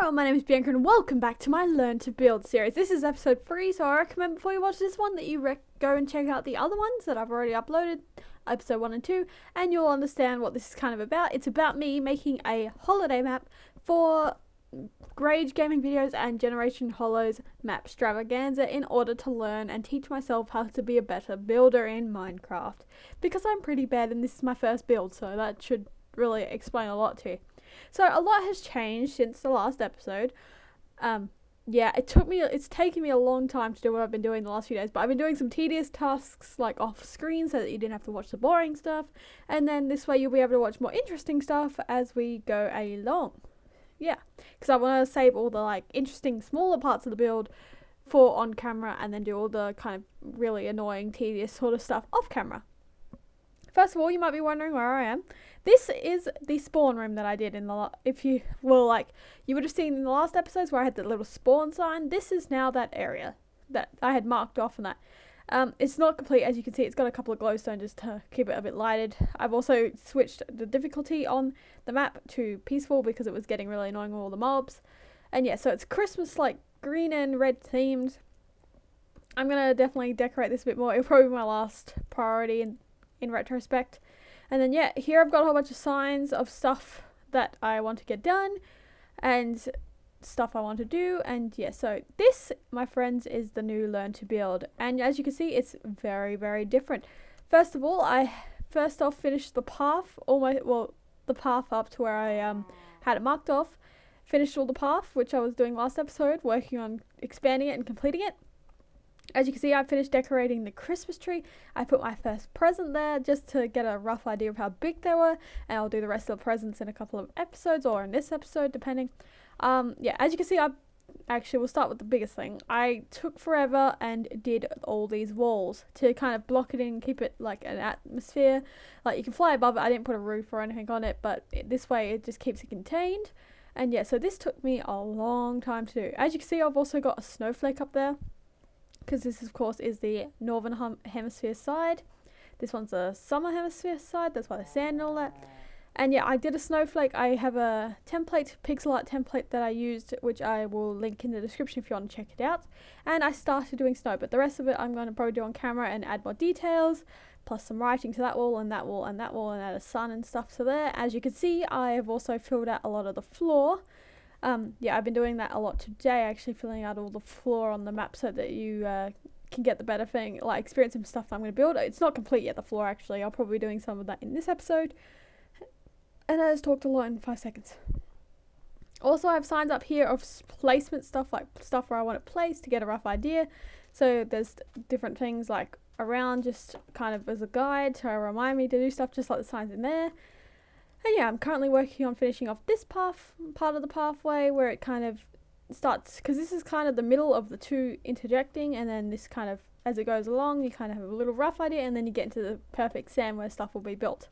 everyone, my name is Bianca and welcome back to my Learn to Build series. This is episode 3, so I recommend before you watch this one that you go and check out the other ones that I've already uploaded, episode 1 and 2, and you'll understand what this is kind of about. It's about me making a holiday map for Rage Gaming Videos and Generation Hollows map extravaganza in order to learn and teach myself how to be a better builder in Minecraft. Because I'm pretty bad and this is my first build, so that should really explain a lot to you. So a lot has changed since the last episode. It's taken me a long time to do what I've been doing the last few days, but I've been doing some tedious tasks like off screen so that you didn't have to watch the boring stuff, and then this way you'll be able to watch more interesting stuff as we go along. Yeah, because I want to save all the interesting smaller parts of the build for on camera and then do all the kind of really annoying tedious sort of stuff off camera. First of all, you might be wondering where I am. This is the spawn room that I did in the you would have seen in the last episodes where I had the little spawn sign. This is now that area that I had marked off on that. It's not complete, as you can see. It's got a couple of glowstone just to keep it a bit lighted. I've also switched the difficulty on the map to peaceful because it was getting really annoying with all the mobs. And yeah, so it's Christmas green and red themed. I'm gonna definitely decorate this a bit more. It'll probably be my last priority in retrospect. And then yeah, here I've got a whole bunch of signs of stuff that I want to get done and stuff I want to do. And yeah, so this, my friends, is the new Learn to Build, and as you can see, it's very, very different. First of all, I finished the path, the path up to where I had it marked off. Finished all the path, which I was doing last episode, working on expanding it and completing it. As you can see, I finished decorating the Christmas tree. I put my first present there just to get a rough idea of how big they were, and I'll do the rest of the presents in a couple of episodes or in this episode, depending. Yeah, as you can see, we'll start with the biggest thing. I took forever and did all these walls to kind of block it in, keep it like an atmosphere. Like you can fly above it. I didn't put a roof or anything on it, but this way it just keeps it contained. And yeah, so this took me a long time to do. As you can see, I've also got a snowflake up there, because this of course is the northern hemisphere side. This one's the summer hemisphere side, that's why the sand and all that. And yeah, I did a snowflake. I have a template, pixel art template that I used, which I will link in the description if you want to check it out. And I started doing snow, but the rest of it I'm going to probably do on camera and add more details, plus some writing to that wall and that wall and that wall, and add a sun and stuff to there. As you can see, I have also filled out a lot of the floor. Yeah, I've been doing that a lot today, actually filling out all the floor on the map so that you can get the better thing, experience some stuff I'm going to build. It's not complete yet, the floor, actually. I'll probably be doing some of that in this episode. And I just talked a lot in 5 seconds. Also, I have signs up here of placement stuff, like stuff where I want it placed to get a rough idea. So there's different things around, just kind of as a guide to remind me to do stuff, just like the signs in there. And yeah, I'm currently working on finishing off this part of the pathway where it kind of starts, because this is kind of the middle of the two interjecting, and then this kind of, as it goes along, you kind of have a little rough idea, and then you get into the perfect sand where stuff will be built.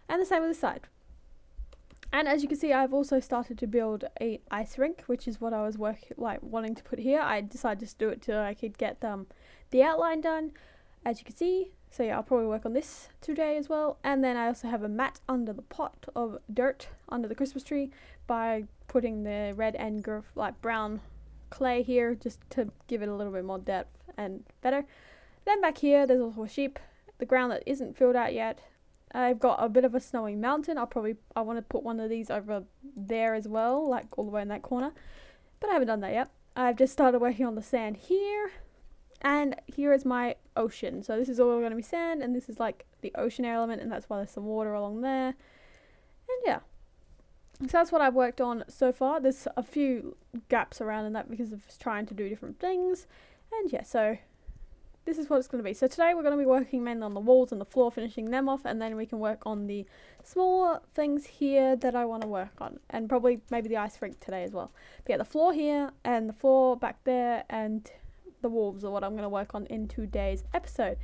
And the same with this side. And as you can see, I've also started to build a ice rink, which is what I was wanting to put here. I decided just to do it till I could get the outline done, as you can see. So yeah, I'll probably work on this today as well. And then I also have a mat under the pot of dirt under the Christmas tree by putting the red and brown clay here just to give it a little bit more depth and better. Then back here, there's also a sheep, the ground that isn't filled out yet. I've got a bit of a snowy mountain. I want to put one of these over there as well, all the way in that corner. But I haven't done that yet. I've just started working on the sand here. And here is my ocean. So this is all going to be sand, and this is the ocean element, and that's why there's some water along there. And yeah, so that's what I've worked on so far. There's a few gaps around in that because of trying to do different things. And yeah, so this is what it's going to be. So today we're going to be working mainly on the walls and the floor, finishing them off, and then we can work on the small things here that I want to work on, and probably maybe the ice rink today as well. But yeah, the floor here and the floor back there and the wolves are what I'm going to work on in today's episode.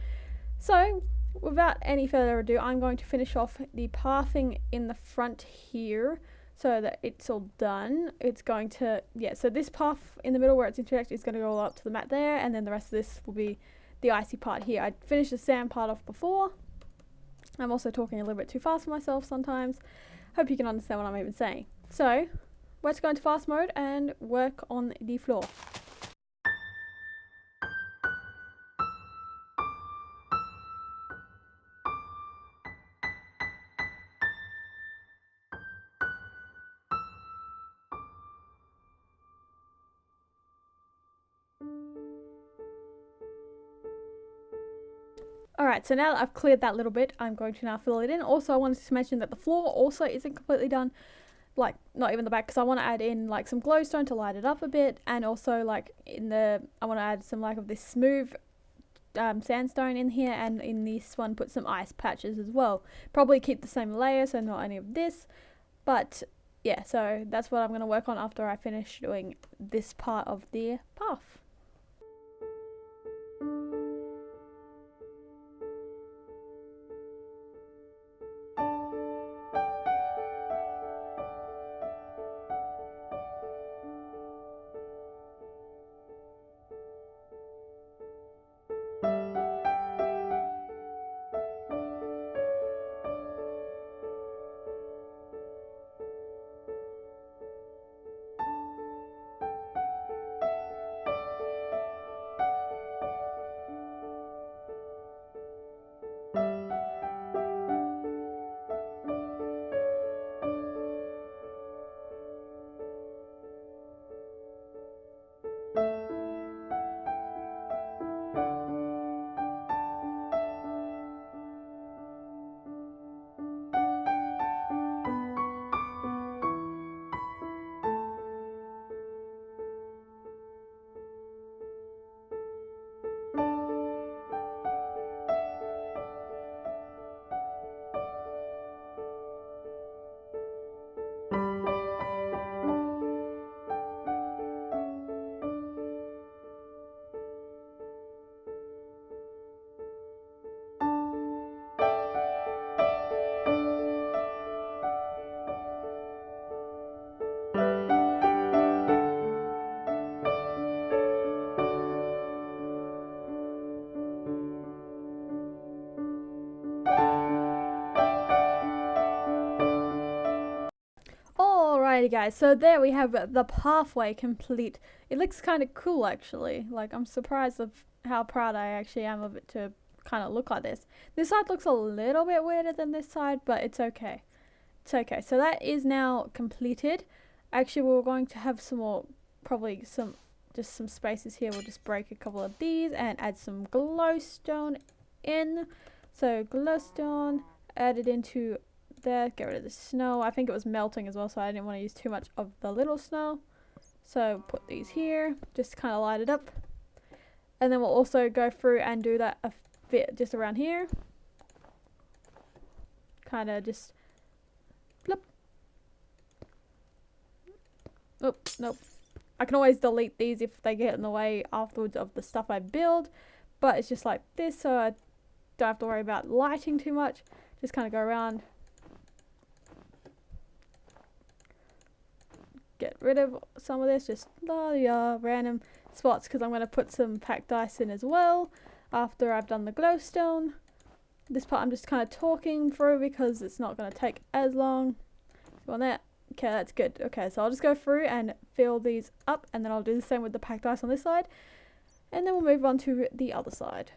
So without any further ado, I'm going to finish off the pathing in the front here so that it's all done. It's going to, yeah, so this path in the middle where it's interjected is going to go all up to the mat there, and then the rest of this will be the icy part here. I finished the sand part off before. I'm also talking a little bit too fast for myself sometimes. Hope you can understand what I'm even saying. So let's go into fast mode and work on the floor. Alright, so now that I've cleared that little bit, I'm going to now fill it in. Also, I wanted to mention that the floor also isn't completely done. Like, not even the back, because I want to add in like some glowstone to light it up a bit. And also like I want to add some like of this smooth sandstone in here. And in this one, put some ice patches as well. Probably keep the same layer, so not any of this. But yeah, so that's what I'm going to work on after I finish doing this part of the path. Alrighty guys, so there we have the pathway complete. It looks kind of cool actually. Like, I'm surprised of how proud I actually am of it to kind of look like this. This side looks a little bit weirder than this side, but it's okay. It's okay. So that is now completed. Actually, we're going to have some more, probably some spaces here. We'll just break a couple of these and add some glowstone in. So glowstone added into there, get rid of the snow. I think it was melting as well, so I didn't want to use too much of the little snow. So put these here, just kind of light it up. And then we'll also go through and do that a bit just around here. Kind of just flip. Oh, nope. I can always delete these if they get in the way afterwards of the stuff I build. But it's just like this, so I don't have to worry about lighting too much. Just kind of go around. Get rid of some of this, just random spots, because I'm going to put some packed ice in as well after I've done the glowstone. This part I'm just kind of talking through because it's not going to take as long. So on that, okay, that's good. Okay, so I'll just go through and fill these up, and then I'll do the same with the packed ice on this side, and then we'll move on to the other side.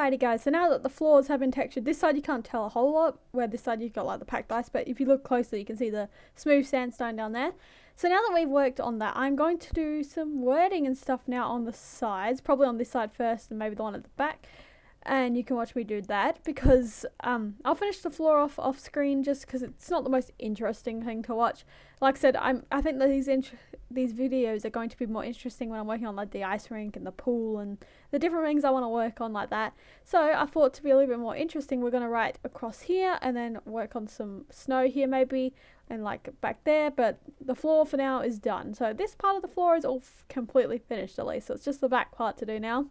Alrighty guys, so now that the floors have been textured, this side you can't tell a whole lot, where this side you've got like the packed ice, but if you look closely you can see the smooth sandstone down there. So now that we've worked on that, I'm going to do some wording and stuff now on the sides, probably on this side first and maybe the one at the back. And you can watch me do that because I'll finish the floor off screen just because it's not the most interesting thing to watch. Like I said, I think that these videos are going to be more interesting when I'm working on like the ice rink and the pool and the different things I want to work on like that. So I thought to be a little bit more interesting, we're going to write across here and then work on some snow here maybe and like back there. But the floor for now is done. So this part of the floor is all completely finished at least. So it's just the back part to do now,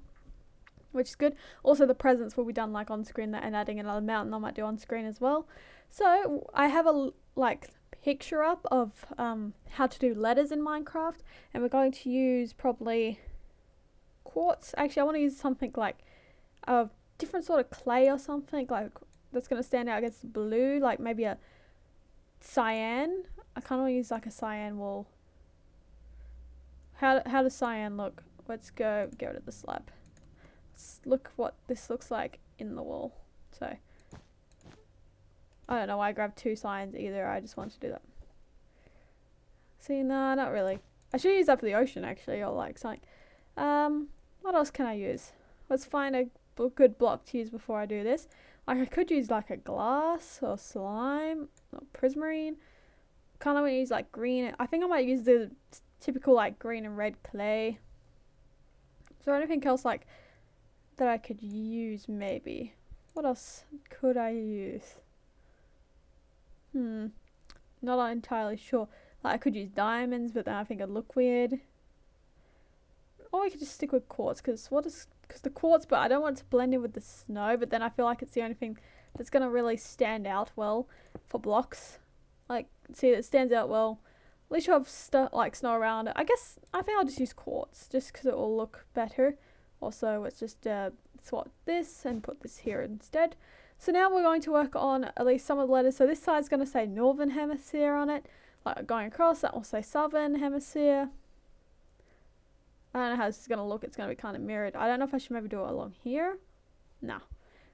which is good. Also the presents will be done like on screen and adding another mountain I might do on screen as well. So I have a like picture up of how to do letters in Minecraft, and we're going to use probably quartz. Actually I want to use something like a different sort of clay or something like that's going to stand out against the blue, like maybe a cyan. I kind of want to use like a cyan wool. How does cyan look? Let's go get rid of the slab. Look what this looks like in the wall. So I don't know why I grabbed two signs either. I just wanted to do that. See, no, not really. I should use that for the ocean actually, or like something. What else can I use? Let's find a good block to use before I do this. Like I could use like a glass or slime or prismarine. Kind of want to use like green. I think I might use the typical like green and red clay. Is there anything else like that I could use maybe? What else could I use? Not entirely sure. Like I could use diamonds, but then I think it'd look weird. Or we could just stick with quartz, because the quartz, but I don't want it to blend in with the snow, but then I feel like it's the only thing that's going to really stand out well for blocks. Like, see, it stands out well. At least you have stuff like snow around it. I think I'll just use quartz, just because it will look better. Also, let's just swap this and put this here instead. So now we're going to work on at least some of the letters. So this side's going to say Northern Hemisphere on it. Like going across, that will say Southern Hemisphere. I don't know how this is going to look. It's going to be kind of mirrored. I don't know if I should maybe do it along here. Nah.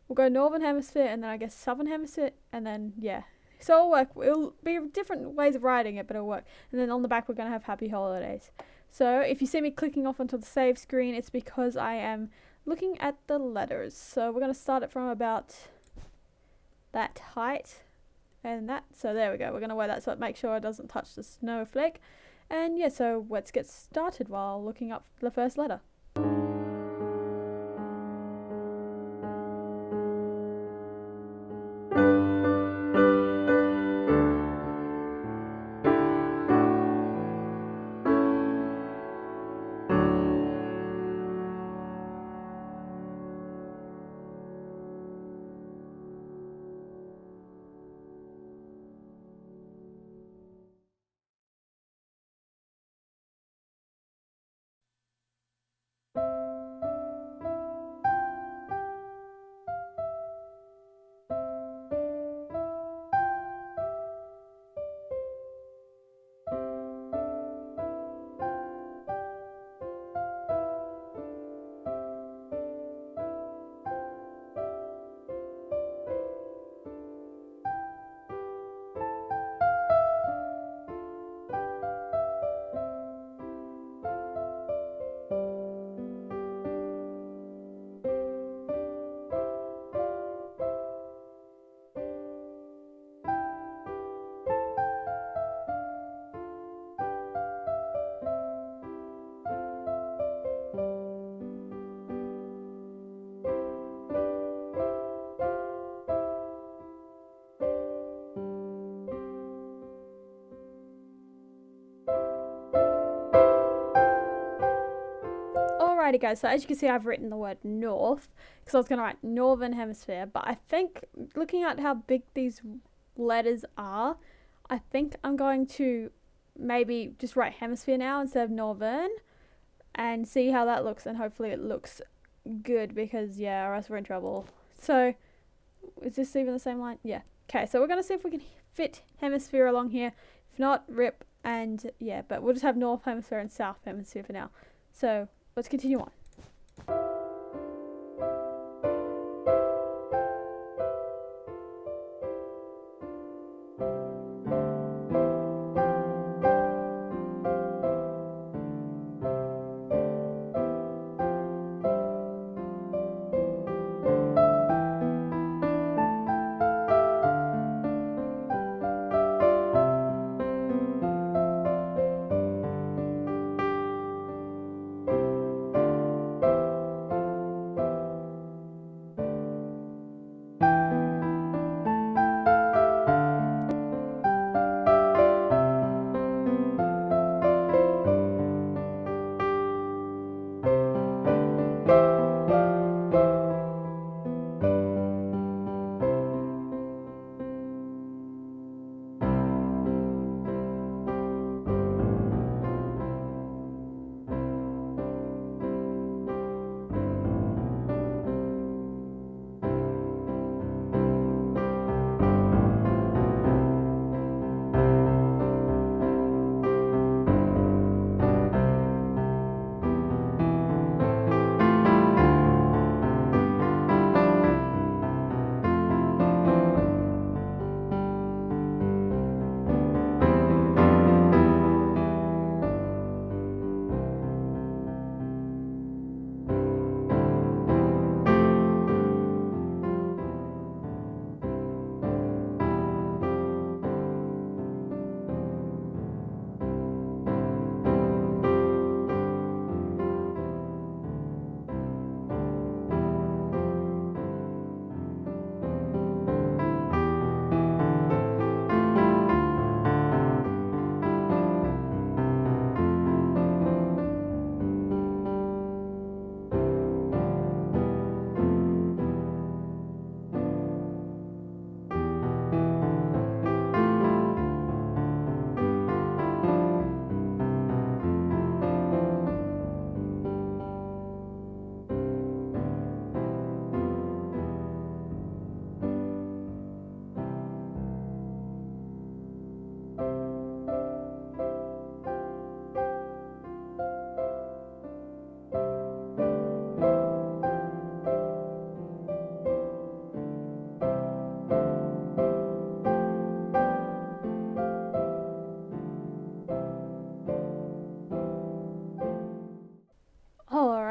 We'll go Northern Hemisphere and then I guess Southern Hemisphere. And then, yeah. So it'll work. It'll be different ways of writing it, but it'll work. And then on the back, we're going to have Happy Holidays. So if you see me clicking off onto the save screen, it's because I am looking at the letters. So we're going to start it from about that height and that. So there we go. We're going to wear that so it makes sure it doesn't touch the snowflake. And yeah, so let's get started while looking up the first letter. Alrighty guys, so as you can see I've written the word north because I was going to write Northern Hemisphere, but I think looking at how big these letters are, I think I'm going to maybe just write hemisphere now instead of northern and see how that looks, and hopefully it looks good because yeah, or else we're in trouble. So is this even the same line? Yeah. Okay, so we're going to see if we can fit hemisphere along here. If not, rip. And yeah, but we'll just have North Hemisphere and South Hemisphere for now. So let's continue on.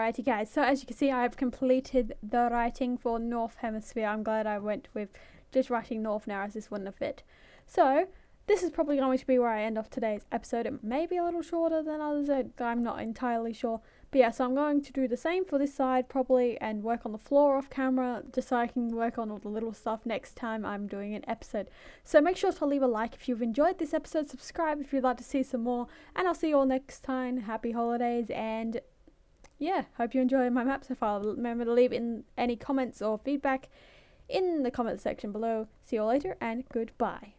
Alrighty guys, so as you can see I have completed the writing for North Hemisphere. I'm glad I went with just writing North now, as this wouldn't have fit. So this is probably going to be where I end off today's episode. It may be a little shorter than others, I'm not entirely sure. But yeah, so I'm going to do the same for this side probably and work on the floor off camera just so I can work on all the little stuff next time I'm doing an episode. So make sure to leave a like if you've enjoyed this episode, subscribe if you'd like to see some more, and I'll see you all next time. Happy holidays, and yeah, hope you enjoyed my map so far. Remember to leave in any comments or feedback in the comment section below. See you all later and goodbye.